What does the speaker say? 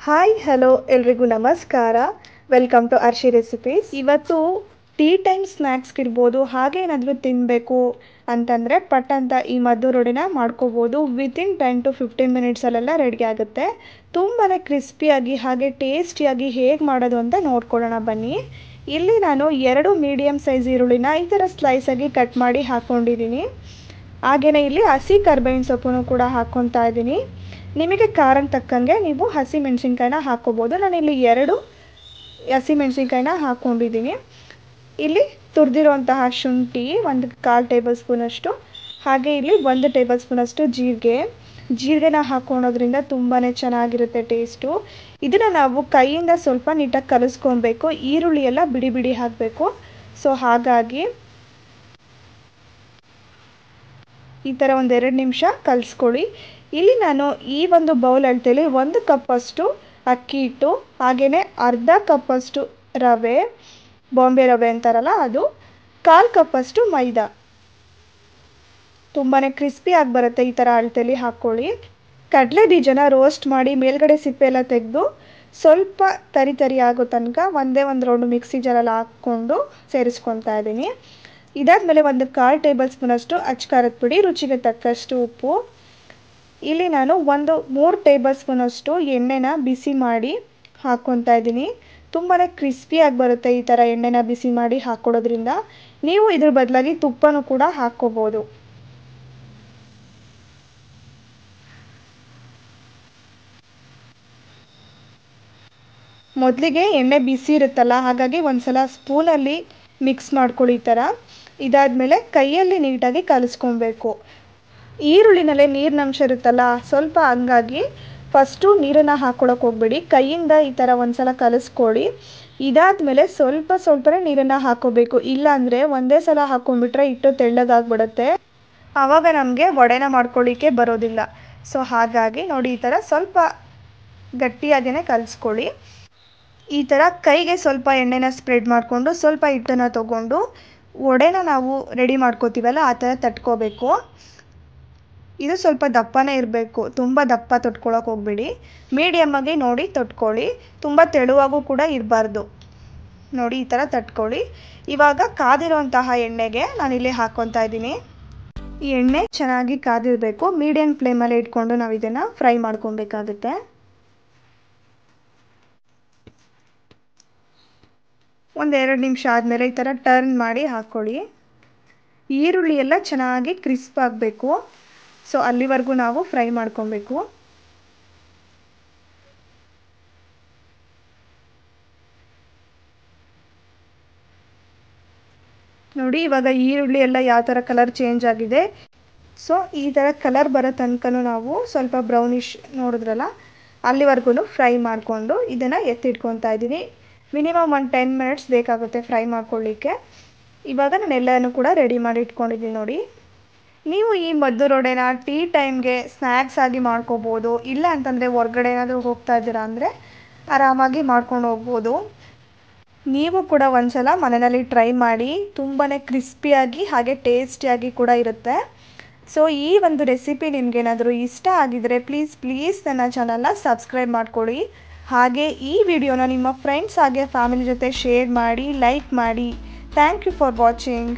Hi hello ಎಲ್ರಿಗೂ ನಮಸ್ಕಾರ. Welcome to Arshi recipes. ಇವತ್ತು ಟೀ ಟೈಮ್ ಸ್ನ್ಯಾಕ್ಸ್ಗಿರ್ಬೋದು, ಹಾಗೆ ಏನಾದರೂ ತಿನ್ನಬೇಕು ಅಂತಂದರೆ ಪಟ್ ಅಂತ ಈ ಮದ್ದೂರೊಡೆನ ಮಾಡ್ಕೋಬೋದು. ವಿತಿನ್ 10 to 15 ಮಿನಿಟ್ಸಲ್ಲೆಲ್ಲ ರೆಡಿ ಆಗುತ್ತೆ. ತುಂಬಾ ಕ್ರಿಸ್ಪಿಯಾಗಿ ಹಾಗೆ ಟೇಸ್ಟಿಯಾಗಿ ಹೇಗೆ ಮಾಡೋದು ಅಂತ ನೋಡ್ಕೊಳ್ಳೋಣ ಬನ್ನಿ. ಇಲ್ಲಿ ನಾನು 2 ಮೀಡಿಯಮ್ ಸೈಜ್ ಈರುಳ್ಳಿನ ಈ ಥರ ಸ್ಲೈಸಾಗಿ ಕಟ್ ಮಾಡಿ ಹಾಕ್ಕೊಂಡಿದ್ದೀನಿ. ಹಾಗೆಯೇ ಇಲ್ಲಿ ಹಸಿ ಕರ್ಬೇವಿನ ಸೊಪ್ಪನ್ನು ಕೂಡ ಹಾಕ್ಕೊತಾ ಇದ್ದೀನಿ. ನಿಮಗೆ ಖಾರಕ್ಕೆ ತಕ್ಕಂಗೆ ನೀವು ಹಸಿ ಮೆಣಸಿನ್ಕಾಯಿನ ಹಾಕ್ಕೋಬೋದು. ನಾನಿಲ್ಲಿ 2 ಹಸಿ ಮೆಣಸಿನ್ಕಾಯಿನ ಹಾಕ್ಕೊಂಡಿದ್ದೀನಿ. ಇಲ್ಲಿ ತುರಿದಿರುವಂತಹ ಶುಂಠಿ 1/4 ಟೇಬಲ್ ಸ್ಪೂನಷ್ಟು, ಹಾಗೆ ಇಲ್ಲಿ 1 ಟೇಬಲ್ ಸ್ಪೂನಷ್ಟು ಜೀರಿಗೆನ ಹಾಕ್ಕೊಳೋದ್ರಿಂದ ತುಂಬಾ ಚೆನ್ನಾಗಿರುತ್ತೆ ಟೇಸ್ಟು. ಇದನ್ನು ನಾವು ಕೈಯಿಂದ ಸ್ವಲ್ಪ ನೀಟಾಗಿ ಕಲಿಸ್ಕೊಬೇಕು. ಈರುಳ್ಳಿ ಎಲ್ಲ ಬಿಡಿ ಬಿಡಿ ಹಾಕಬೇಕು. ಸೊ ಹಾಗಾಗಿ ಈ ಥರ 1-2 ನಿಮಿಷ ಕಲಿಸ್ಕೊಳ್ಳಿ. ಇಲ್ಲಿ ನಾನು ಈ ಒಂದು ಬೌಲ್ ಅಳತೆಯಲ್ಲಿ 1 ಕಪ್ಪಷ್ಟು ಅಕ್ಕಿ ಹಿಟ್ಟು, ಹಾಗೆಯೇ ಅರ್ಧ ಕಪ್ಪಷ್ಟು ರವೆ, ಬಾಂಬೆ ರವೆ ಅಂತಾರಲ್ಲ ಅದು, 1/4 ಕಪ್ಪಷ್ಟು ಮೈದಾ. ತುಂಬಾ ಕ್ರಿಸ್ಪಿಯಾಗಿ ಬರುತ್ತೆ ಈ ಥರ ಅಳತೆಯಲ್ಲಿ ಹಾಕ್ಕೊಳ್ಳಿ. ಕಡಲೆ ಬೀಜನ ರೋಸ್ಟ್ ಮಾಡಿ ಮೇಲ್ಗಡೆ ಸಿಪ್ಪೆ ಎಲ್ಲ ತೆಗೆದು ಸ್ವಲ್ಪ ತರಿ ಆಗೋ ತನಕ ಒಂದೇ ಒಂದು ರೌಂಡು ಮಿಕ್ಸಿ ಜಾರಲ್ಲಿ ಹಾಕ್ಕೊಂಡು ಸೇರಿಸ್ಕೊತಾ ಇದ್ದೀನಿ. ಇದಾದಮೇಲೆ 1/4 ಟೇಬಲ್ ಸ್ಪೂನಷ್ಟು ಅಚ್ಚ ಪುಡಿ, ರುಚಿಗೆ ತಕ್ಕಷ್ಟು ಉಪ್ಪು. ಇಲ್ಲಿ ನಾನು 3 ಟೇಬಲ್ ಸ್ಪೂನಷ್ಟು ಎಣ್ಣೆನ ಬಿಸಿ ಮಾಡಿ ಹಾಕ್ಕೊತಾ ಇದ್ದೀನಿ. ತುಂಬಾ ಕ್ರಿಸ್ಪಿಯಾಗಿ ಬರುತ್ತೆ ಈ ಥರ ಎಣ್ಣೆನ ಬಿಸಿ ಮಾಡಿ ಹಾಕ್ಕೊಡೋದ್ರಿಂದ. ನೀವು ಇದ್ರ ಬದಲಾಗಿ ತುಪ್ಪನೂ ಕೂಡ ಹಾಕ್ಕೋಬೋದು. ಮೊದಲಿಗೆ ಎಣ್ಣೆ ಬಿಸಿ ಇರುತ್ತಲ್ಲ, ಹಾಗಾಗಿ ಒಂದ್ಸಲ ಸ್ಪೂನಲ್ಲಿ ಮಿಕ್ಸ್ ಮಾಡ್ಕೊಳ್ಳಿ ಈ ಥರ. ಇದಾದಮೇಲೆ ಕೈಯಲ್ಲಿ ನೀಟಾಗಿ ಕಲಿಸ್ಕೊಬೇಕು. ಈರುಳ್ಳಿನಲ್ಲೇ ನೀರಿನಂಶ ಇರುತ್ತಲ್ಲ ಸ್ವಲ್ಪ, ಹಂಗಾಗಿ ಫಸ್ಟು ನೀರನ್ನು ಹಾಕ್ಕೊಳಕ್ಕೆ ಹೋಗ್ಬೇಡಿ. ಕೈಯಿಂದ ಈ ಥರ ಒಂದ್ಸಲ ಕಲಿಸ್ಕೊಳ್ಳಿ. ಇದಾದಮೇಲೆ ಸ್ವಲ್ಪನೇ ನೀರನ್ನು ಹಾಕ್ಕೋಬೇಕು. ಇಲ್ಲಾಂದರೆ ಒಂದೇ ಸಲ ಹಾಕ್ಕೊಂಡ್ಬಿಟ್ರೆ ಹಿಟ್ಟು ತೆಳ್ಳಗಾಗ್ಬಿಡುತ್ತೆ, ಆವಾಗ ನಮಗೆ ವಡೆನ ಮಾಡ್ಕೊಳ್ಳಿಕ್ಕೆ ಬರೋದಿಲ್ಲ. ಸೊ ಹಾಗಾಗಿ ನೋಡಿ, ಈ ಥರ ಸ್ವಲ್ಪ ಗಟ್ಟಿಯಾಗೇ ಕಲಿಸ್ಕೊಳ್ಳಿ. ಈ ಥರ ಕೈಗೆ ಸ್ವಲ್ಪ ಎಣ್ಣೆನ ಸ್ಪ್ರೆಡ್ ಮಾಡಿಕೊಂಡು ಸ್ವಲ್ಪ ಹಿಟ್ಟನ್ನು ತೊಗೊಂಡು ವಡೆನ ನಾವು ರೆಡಿ ಮಾಡ್ಕೋತೀವಲ್ಲ ಆ ಥರ ತಟ್ಕೋಬೇಕು. ಇದು ಸ್ವಲ್ಪ ದಪ್ಪನೇ ಇರಬೇಕು, ತುಂಬ ದಪ್ಪ ತೊಟ್ಕೊಳಕ್ಕೆ ಹೋಗ್ಬೇಡಿ. ಮೀಡಿಯಮ್ಮಾಗಿ ನೋಡಿ ತೊಟ್ಕೊಳ್ಳಿ, ತುಂಬ ತೆಳುವಾಗೂ ಕೂಡ ಇರಬಾರ್ದು. ನೋಡಿ ಈ ಥರ ತಟ್ಕೊಳ್ಳಿ. ಇವಾಗ ಕಾದಿರುವಂತಹ ಎಣ್ಣೆಗೆ ನಾನಿಲ್ಲಿ ಹಾಕ್ಕೊತಾ ಇದ್ದೀನಿ. ಈ ಎಣ್ಣೆ ಚೆನ್ನಾಗಿ ಕಾದಿರಬೇಕು. ಮೀಡಿಯಮ್ ಫ್ಲೇಮಲ್ಲಿ ಇಟ್ಕೊಂಡು ನಾವು ಇದನ್ನು ಫ್ರೈ ಮಾಡ್ಕೊಬೇಕಾಗುತ್ತೆ. 1-2 ನಿಮಿಷ ಆದಮೇಲೆ ಈ ಥರ ಟರ್ನ್ ಮಾಡಿ ಹಾಕ್ಕೊಳ್ಳಿ. ಈರುಳ್ಳಿ ಎಲ್ಲ ಚೆನ್ನಾಗಿ ಕ್ರಿಸ್ಪ್ ಆಗಬೇಕು. ಸೊ ಅಲ್ಲಿವರೆಗೂ ನಾವು ಫ್ರೈ ಮಾಡ್ಕೊಬೇಕು. ನೋಡಿ ಇವಾಗ ಈರುಳ್ಳಿ ಎಲ್ಲ ಯಾವ ಥರ ಕಲರ್ ಚೇಂಜ್ ಆಗಿದೆ. ಸೊ ಈ ಥರ ಕಲರ್ ಬರೋ ತನಕನೂ ನಾವು ಸ್ವಲ್ಪ ಬ್ರೌನಿಷ್ ನೋಡಿದ್ರಲ್ಲ ಅಲ್ಲಿವರೆಗೂ ಫ್ರೈ ಮಾಡಿಕೊಂಡು ಇದನ್ನು ಎತ್ತಿಟ್ಕೊತಾ ಇದ್ದೀನಿ. ಮಿನಿಮಮ್ 10 ಮಿನಿಟ್ಸ್ ಬೇಕಾಗುತ್ತೆ ಫ್ರೈ ಮಾಡ್ಕೊಳ್ಳಿಕ್ಕೆ. ಇವಾಗ ನಾನು ಎಲ್ಲನೂ ಕೂಡ ರೆಡಿ ಮಾಡಿ ಇಟ್ಕೊಂಡಿದ್ದೀನಿ ನೋಡಿ. ನೀವು ಈ ಮದ್ದೂರೊಡೆನ ಟೀ ಟೈಮ್ಗೆ ಸ್ನ್ಯಾಕ್ಸ್ ಆಗಿ ಮಾಡ್ಕೋಬೋದು. ಇಲ್ಲ ಅಂತಂದರೆ ಹೊರ್ಗಡೆ ಏನಾದರೂ ಹೋಗ್ತಾ ಇದ್ದೀರಾ ಅಂದರೆ ಆರಾಮಾಗಿ ಮಾಡ್ಕೊಂಡು ಹೋಗ್ಬೋದು. ನೀವು ಕೂಡ ಒಂದ್ಸಲ ಮನೆಯಲ್ಲಿ ಟ್ರೈ ಮಾಡಿ. ತುಂಬಾ ಕ್ರಿಸ್ಪಿಯಾಗಿ ಹಾಗೆ ಟೇಸ್ಟಿಯಾಗಿ ಕೂಡ ಇರುತ್ತೆ. ಸೊ ಈ ಒಂದು ರೆಸಿಪಿ ನಿಮಗೇನಾದರೂ ಇಷ್ಟ ಆಗಿದರೆ ಪ್ಲೀಸ್ ನನ್ನ ಚಾನಲ್ನ ಸಬ್ಸ್ಕ್ರೈಬ್ ಮಾಡ್ಕೊಳ್ಳಿ. ಹಾಗೆ ಈ ವಿಡಿಯೋನ ನಿಮ್ಮ ಫ್ರೆಂಡ್ಸ್ ಹಾಗೆ ಫ್ಯಾಮಿಲಿ ಜೊತೆ ಶೇರ್ ಮಾಡಿ, ಲೈಕ್ ಮಾಡಿ. Thank you for watching.